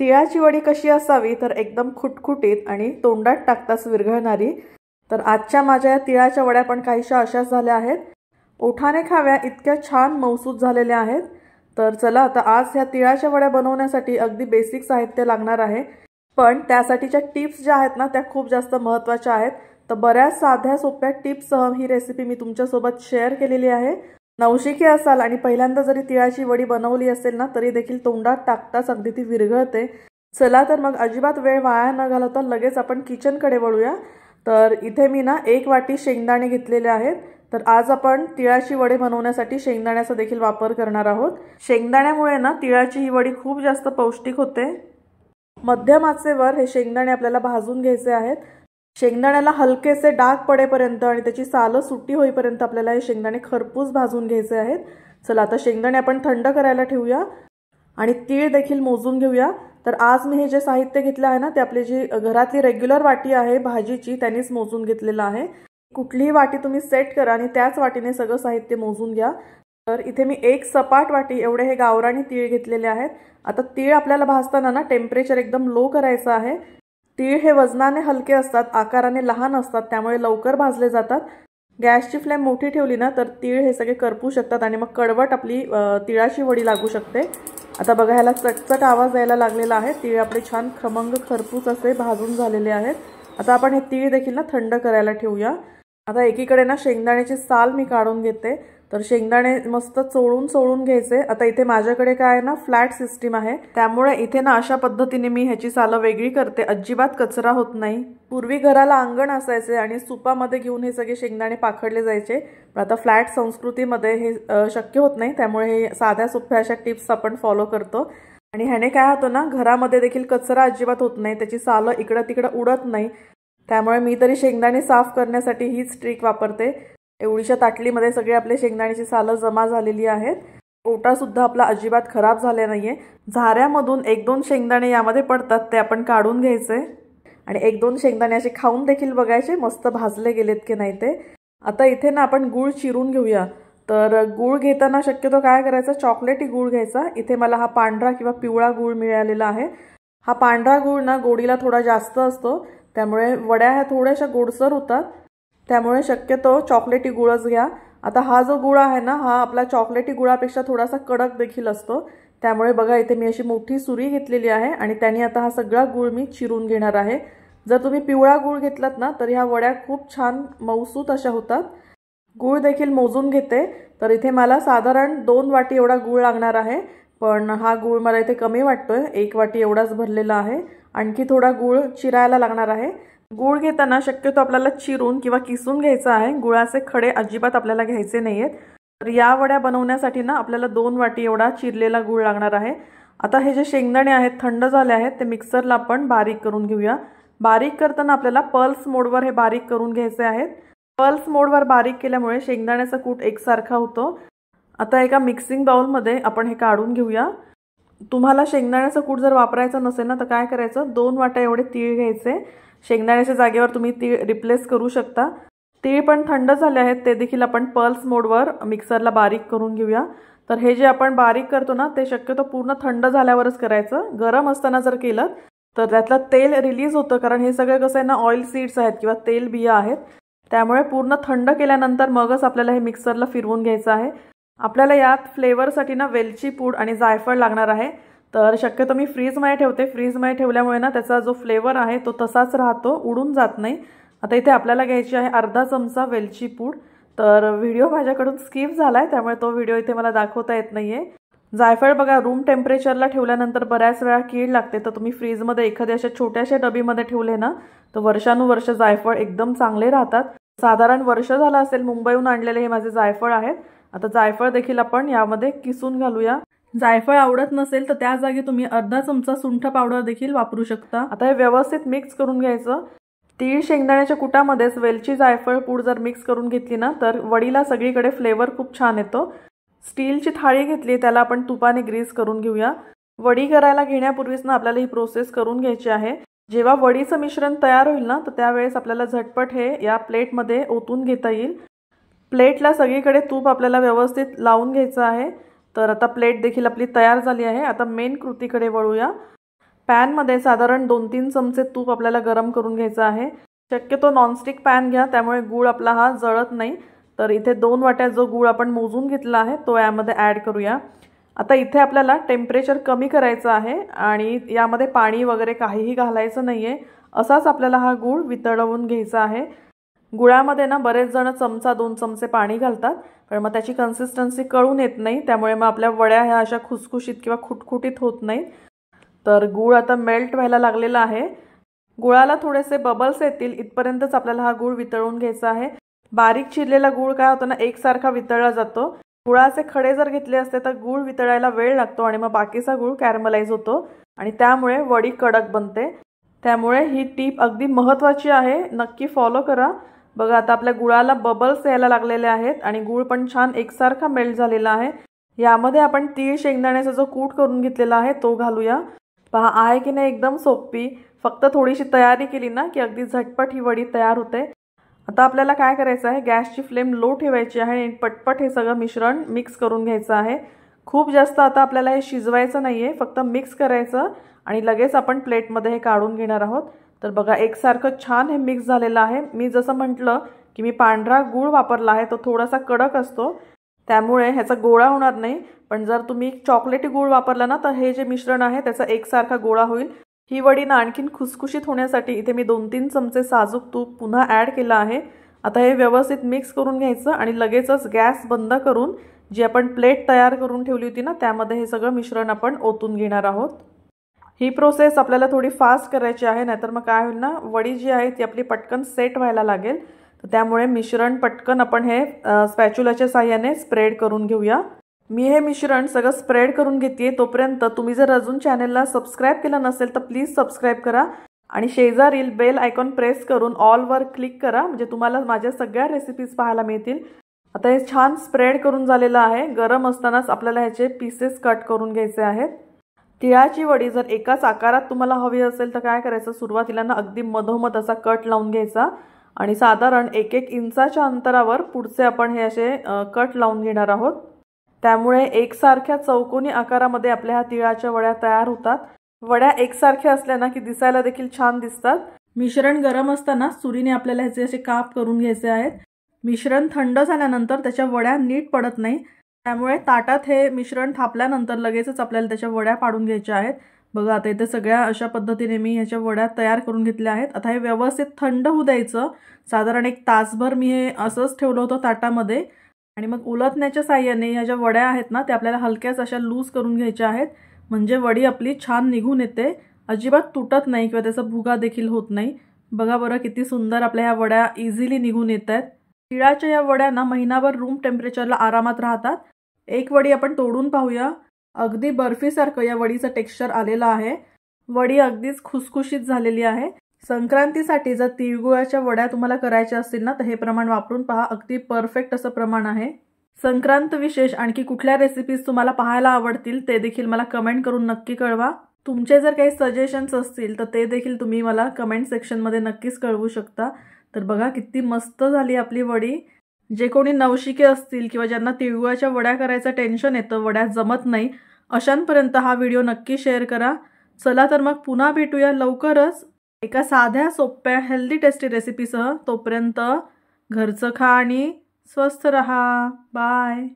तिळाची वडी कशी असावी तर एकदम खुटखुटीत आणि तोंडात टाकताच विरघळणारी। तर आजच्या माझ्या या तिळाच्या वड्या पण काहीशा अशाच झाल्या आहेत, ओठाने खाव्या इतक्या छान मौसूद झालेल्या आहेत। तर चला आता आज ह्या तिळाच्या वड्या बनवण्यासाठी अगदी बेसिक साहित्य लागणार आहे, पण त्यासाठीच्या टिप्स ज्या आहेत ना त्या खूप जास्त महत्त्वाच्या आहेत। तर बऱ्याच साध्या सोप्या टिप्ससह ही रेसिपी मी तुमच्यासोबत शेअर केलेली आहे। नवशिके असाल आणि पहिल्यांदा जरी तिळाची वडी बनवली असेल ना तरी देखील तोंडात टाकताच अगदी ती विरघळते। चला तर मग अजिबात वेळ वाया न घालवता लगेच आपण किचनकडे वळूया। तर इथे मी ना 1 वाटी शेंगदाणे घेतलेले आहेत। तर आज आपण तिळाची वडी बनवण्यासाठी शेंगदाण्याचा देखील वापर करणार आहोत। शेंगदाण्यामुळे ना तिळाची ही वडी खूप जास्त पौष्टिक होते। मध्यम आचेवर हे शेंगदाणे आपल्याला भाजून घ्यायचे आहेत। शेंगदाण्याला हलकेसे डाग पडेपर्यंत आणि त्याची साल सुटी होईपर्यंत आपल्याला हे शेंगदाणे खरपूस भाजून घ्यायचे आहेत। चला आता शेंगदाणे आपण थंड करायला ठेवूया आणि तीळ देखील मोजून घेऊया। तर आज मी हे जे साहित्य घेतले आहे ना ते आपली जी घरातली रेग्युलर वाटी आहे भाजीची त्यानेच मोजून घेतलेलं आहे। कुठलीही वाटी तुम्ही सेट करा आणि त्याच वाटीने सगळं साहित्य मोजून घ्या। तर इथे मी 1 सपाट वाटी एवढे हे गावरानी तीळ घेतलेले आहेत। आता तीळ आपल्याला भाजताना ना टेम्परेचर एकदम लो करायचं आहे। तीळ हे वजनाने हलके असतात, आकाराने लहान असतात, त्यामुळे लवकर भाजले जातात। गॅसची फ्लेम मोठी ठेवली ना तर तीळ हे सगळे करपू शकतात आणि मग कडवट आपली तिळाची वडी लागू शकते। आता बघा ह्याला चटचट आवाज यायला लागलेला आहे। तीळ आपले छान खमंग खरपूस असे भाजून झालेले आहेत। आता आपण हे तीळ देखील ना थंड करायला ठेवूया। आता एकीकडे ना शेंगदाण्याची साल मी काढून घेते। तर शेंगदाणे मस्त चोळून घ्यायचे। आता इथे माझ्याकडे काय आहे ना फ्लॅट सिस्टीम आहे, त्यामुळे इथे ना अशा पद्धतीने मी ह्याची साल वेगळी करते, अजिबात कचरा होत नाही। पूर्वी घराला अंगण असायचे आणि सुपामध्ये घेऊन हे सगळे शेंगदाणे पाखडले जायचे, पण आता फ्लॅट संस्कृतीमध्ये हे शक्य होत नाही, त्यामुळे हे साध्या सोप्या अशा टिप्स आपण फॉलो करतो। आणि ह्याने काय होतं ना घरामध्ये देखील कचरा अजिबात होत नाही, त्याची साल इकडं तिकडं उडत नाही। त्यामुळे मी तरी शेंगदाणे साफ करण्यासाठी हीच ट्रिक वापरते। एवढीशा ताटलीमध्ये सगळे आपले शेंगदाण्याची साल जमा झालेली आहेत। ओटा सुद्धा आपला अजिबात खराब झाले नाहीये। झाऱ्यामधून 1-2 शेंगदाणे यामध्ये पडतात, ते आपण काढून घ्यायचे आणि 1-2 शेंगदाणे असे खाऊन देखील बघायचे मस्त भाजले गेलेत की नाही ते। आता इथे ना आपण गूळ चिरून घेऊया। तर गूळ घेताना शक्यतो काय करायचं, चॉकलेटी गूळ घ्यायचा। इथे मला हा पांढरा किंवा पिवळा गूळ मिळालेला आहे। हा पांढरा गूळ ना गोडीला थोडा जास्त असतो, त्यामुळे वड्या ह्या थोड्याशा गोडसर होतात, त्यामुळे शक्यतो चॉकलेटी गुळच घ्या। आता हा जो गुळ आहे ना हा आपला चॉकलेटी गुळापेक्षा थोडासा कडक देखील असतो, त्यामुळे बघा इथे मी अशी मोठी सुरी घेतलेली आहे आणि त्याने आता हा सगळा गूळ मी चिरून घेणार आहे। जर तुम्ही पिवळा गूळ घेतलात ना तर ह्या वड्या खूप छान मऊसूत अशा होतात। गूळ देखील मोजून घेते। तर इथे मला साधारण 2 वाटी एवढा गूळ लागणार आहे, पण हा गूळ मला इथे कमी वाटतोय, 1 वाटी एवढाच भरलेला आहे। आणखी थोडा गूळ चिरायला लागणार आहे। गूळ घेताना शक्यतो आपल्याला चिरून किंवा किसून घ्यायचा आहे, गुळाचे खडे अजिबात आपल्याला घ्यायचे नाहीयेत। तर या वड्या बनवण्यासाठी ना आपल्याला 2 वाटी एवढा चिरलेला गूळ लागणार आहे। आता हे जे शेंगदाणे आहेत थंड झाले आहेत, ते मिक्सरला आपण बारीक करून घेऊया। बारीक करताना आपल्याला पल्स मोडवर हे बारीक करून घ्यायचे आहेत। पल्स मोडवर बारीक केल्यामुळे शेंगदाण्याचा कूट एकसारखा होतो। आता एका मिक्सिंग बाउलमध्ये आपण हे काढून घेऊया। तुम्हाला शेंगदाण्याचा कूट जर वापरायचा नसेल ना तर काय करायचं, 2 वाट्या एवढे तीळ घ्यायचे। शेंगदाण्याच्या जागेवर तुम्ही तीळ रिप्लेस करू शकता। तीळ पण थंड झाले आहेत, ते देखील आपण पल्स मोडवर मिक्सरला बारीक करून घेऊया। तर हे जे आपण बारीक करतो ना ते शक्यतो पूर्ण थंड झाल्यावरच करायचं। गरम असताना जर केलं तर त्यातलं तेल रिलीज होतं, कारण हे सगळे कसं आहे ना ऑइल सीड्स आहेत किंवा तेल बिया आहेत, त्यामुळे पूर्ण थंड केल्यानंतर मगच आपल्याला हे मिक्सरला फिरवून घ्यायचं आहे। आपल्याला यात फ्लेवरसाठी ना वेलची पूड आणि जायफळ लागणार आहे। तर शक्यतो मी फ्रीजमध्ये ठेवते, फ्रीजमध्ये ठेवल्यामुळे ना त्याचा जो फ्लेवर आहे तो तसाच राहतो, उडून जात नाही। आता इथे आपल्याला घ्यायची आहे अर्धा चमचा वेलची पूड। तर व्हिडिओ माझ्याकडून स्किप झालाय, त्यामुळे तो व्हिडिओ इथे मला दाखवता येत नाहीये। जायफळ बघा रूम टेम्परेचरला ठेवल्यानंतर बऱ्याच वेळा कीड लागते, तर तुम्ही फ्रीजमध्ये एखाद्या अशा छोट्याशा डबीमध्ये ठेवले ना तर वर्षानुवर्ष जायफळ एकदम चांगले राहतात। साधारण वर्ष झालं असेल मुंबईहून आणलेले हे माझे जायफळ आहेत। आता जायफळ देखील आपण यामध्ये किसून घालूया। जायफळ आवडत नसेल तर त्या जागी तुम्ही अर्धा चमचा सुंठ पावडर देखील वापरू शकता। आता हे व्यवस्थित मिक्स करून घ्यायचं। तीळ शेंगदाण्याच्या कुटामध्येच वेलची जायफळ पूड जर मिक्स करून घेतली ना तर वडीला सगळीकडे फ्लेवर खूप छान येतो। स्टीलची थाळी घेतली, त्याला आपण तुपाने ग्रीस करून घेऊया। वडी करायला घेण्यापूर्वीच ना आपल्याला ही प्रोसेस करून घ्यायची आहे। जेव्हा वडीचं मिश्रण तयार होईल ना तर त्यावेळेस आपल्याला झटपट हे या प्लेटमध्ये ओतून घेता येईल। प्लेटला सगळीकडे तूप आपल्याला व्यवस्थित लावून घ्यायचं आहे। तर आता प्लेट देखील आपली तयार झाली आहे। आता मेन कृतीकडे वळूया। पॅनमध्ये साधारण 2-3 चमचे तूप आपल्याला गरम करून घ्यायचं आहे। शक्यतो नॉनस्टिक पॅन घ्या, त्यामुळे गूळ आपला हा जळत नाही। तर इथे 2 वाट्या जो गूळ आपण मोजून घेतला आहे तो यामध्ये ॲड करूया। आता इथे आपल्याला टेम्परेचर कमी करायचं आहे आणि यामध्ये पाणी वगैरे काहीही घालायचं नाहीये। असाच आपल्याला हा गूळ वितळवून घ्यायचा आहे। गुळामध्ये ना बरेच जण चमचा 2 चमचे पाणी घालतात, पण मग त्याची कन्सिस्टन्सी कळून येत नाही, त्यामुळे मग आपल्या वड्या ह्या अशा खुसखुशीत किंवा खुटखुटीत होत नाहीत। तर गूळ आता मेल्ट व्हायला लागलेला आहे। गुळाला थोडेसे बबल्स येतील इथपर्यंतच आपल्याला हा गूळ वितळून घ्यायचा आहे। बारीक चिरलेला गूळ काय होतं ना, एकसारखा वितळला जातो। गुळाचे खडे जर घेतले असते तर गूळ वितळायला वेळ लागतो आणि मग बाकीचा गूळ कॅरमलाइज होतो आणि त्यामुळे वडी कडक बनते। त्यामुळे ही टीप अगदी महत्त्वाची आहे, नक्की फॉलो करा। बघा आता आपल्या गुळाला बबल्स यायला लागलेले आहेत आणि गूळ पण छान एकसारखा मेल्ट झालेला आहे। यामध्ये आपण तीळ शेंगदाण्याचा जो कूट करून घेतलेला आहे तो घालूया। पहा आहे की नाही एकदम सोपी, फक्त थोडीशी तयारी केली ना की अगदी झटपट ही वडी तयार होते। आता आपल्याला काय करायचं आहे, गॅसची फ्लेम लो ठेवायची आहे आणि पटपट हे सगळं मिश्रण मिक्स करून घ्यायचं आहे। खूप जास्त आता आपल्याला हे शिजवायचं नाहीये, फक्त मिक्स करायचं आणि लगेच आपण प्लेटमध्ये हे काढून घेणार आहोत। तर बघा एकसारखं छान हे मिक्स झालेलं आहे। मी जसं म्हटलं की मी पांढरा गूळ वापरला आहे, तो थोडासा कडक असतो, त्यामुळे ह्याचा गोळा होणार नाही। पण जर तुम्ही चॉकलेटी गूळ वापरला ना तर हे जे मिश्रण आहे त्याचा एकसारखा गोळा होईल। ही वडी ना आणखीन खुसखुशीत होण्यासाठी इथे मी 2-3 चमचे साजूक तूप पुन्हा ॲड केलं आहे। आता हे व्यवस्थित मिक्स करून घ्यायचं आणि लगेचच गॅस बंद करून जी आपण प्लेट तयार करून ठेवली होती ना त्यामध्ये हे सगळं मिश्रण आपण ओतून घेणार आहोत। ही प्रोसेस आपल्याला थोडी फास्ट करायची आहे, नाहीतर मग काय होईल ना, वडी जी आहे ती आपली पटकन सेट व्हायला लागेल। तर त्यामुळे मिश्रण पटकन आपण हे स्पॅच्युलाच्या साहाय्याने स्प्रेड करून घेऊया। मी हे मिश्रण सगळं स्प्रेड करून घेते। तोपर्यंत तुम्ही जर अजून चॅनलला सबस्क्राइब केलं नसेल तर प्लीज सबस्क्राइब करा आणि शेजारील बेल आयकॉन प्रेस करून ऑल वर क्लिक करा, म्हणजे तुम्हाला माझ्या सगळ्या रेसिपीज पाहायला मिळतील। आता हे छान स्प्रेड करून झालेलं आहे। गरम असतानाच आपल्याला ह्याचे पीसेस कट करून घ्यायचे आहेत। तिळाची वडी जर एकाच आकारात तुम्हाला हवी असेल तर काय करायचं, सुरुवातीला ना अगदी मधोमध असा कट लावून घ्यायचा आणि साधारण 1-1 इंचाच्या अंतरावर पुढचे आपण हे असे कट लावून घेणार आहोत। त्यामुळे एकसारख्या चौकोनी आकारामध्ये आपल्या ह्या तिळाच्या वड्या तयार होतात। वड्या एकसारख्या असल्या ना की दिसायला देखील छान दिसतात। मिश्रण गरम असताना सुरीने आपल्याला ह्याचे असे काप करून घ्यायचे आहेत। मिश्रण थंड झाल्यानंतर त्याच्या वड्या नीट पडत नाही, त्यामुळे ताटात हे मिश्रण थापल्यानंतर लगेचच आपल्याला त्याच्या वड्या पाडून घ्यायच्या आहेत। बघा आता इथे सगळ्या अशा पद्धतीने मी ह्याच्या वड्या तयार करून घेतल्या आहेत। आता हे व्यवस्थित थंड होऊ द्यायचं। साधारण 1 तासभर मी हे असंच ठेवलं होतं ताटामध्ये आणि मग उलटण्याच्या साहाय्याने ह्या ज्या वड्या आहेत ना त्या आपल्याला हलक्याच अशा लूज करून घ्यायच्या आहेत, म्हणजे वडी आपली छान निघून येते, अजिबात तुटत नाही किंवा त्याचा भुगा देखील होत नाही। बघा बरं किती सुंदर आपल्या ह्या वड्या इझिली निघून येत आहेत। तिळाच्या या वड्या ना महिनाभर रूम टेम्परेचरला आरामात राहतात। एक वडी आपण तोडून पाहूया। अगदी बर्फीसारखं या वडीचं टेक्स्चर आलेलं आहे। वडी अगदीच खुसखुशीत झालेली आहे। संक्रांतीसाठी जर तिळगुळाच्या वड्या तुम्हाला करायच्या असतील ना तर हे प्रमाण वापरून पहा, अगदी परफेक्ट असं प्रमाण आहे। संक्रांत विशेष आणखी कुठल्या रेसिपीज तुम्हाला पाहायला आवडतील ते देखील मला कमेंट करून नक्की कळवा। तुमचे जर काही सजेशन्स असतील तर ते देखील तुम्ही मला कमेंट सेक्शनमध्ये नक्कीच कळवू शकता। तर बघा किती मस्त झाली आपली वडी। जे कोणी नवशिके असतील किंवा ज्यांना तिळगुळाच्या वड्या करायचं टेन्शन येतं, वड्या जमत नाही, अशांपर्यंत हा व्हिडिओ नक्की शेअर करा। चला तर मग पुन्हा भेटूया लवकरच एका साध्या सोप्या हेल्दी टेस्टी रेसिपीसह। तोपर्यंत घरचं खा आणि स्वस्थ रहा। बाय।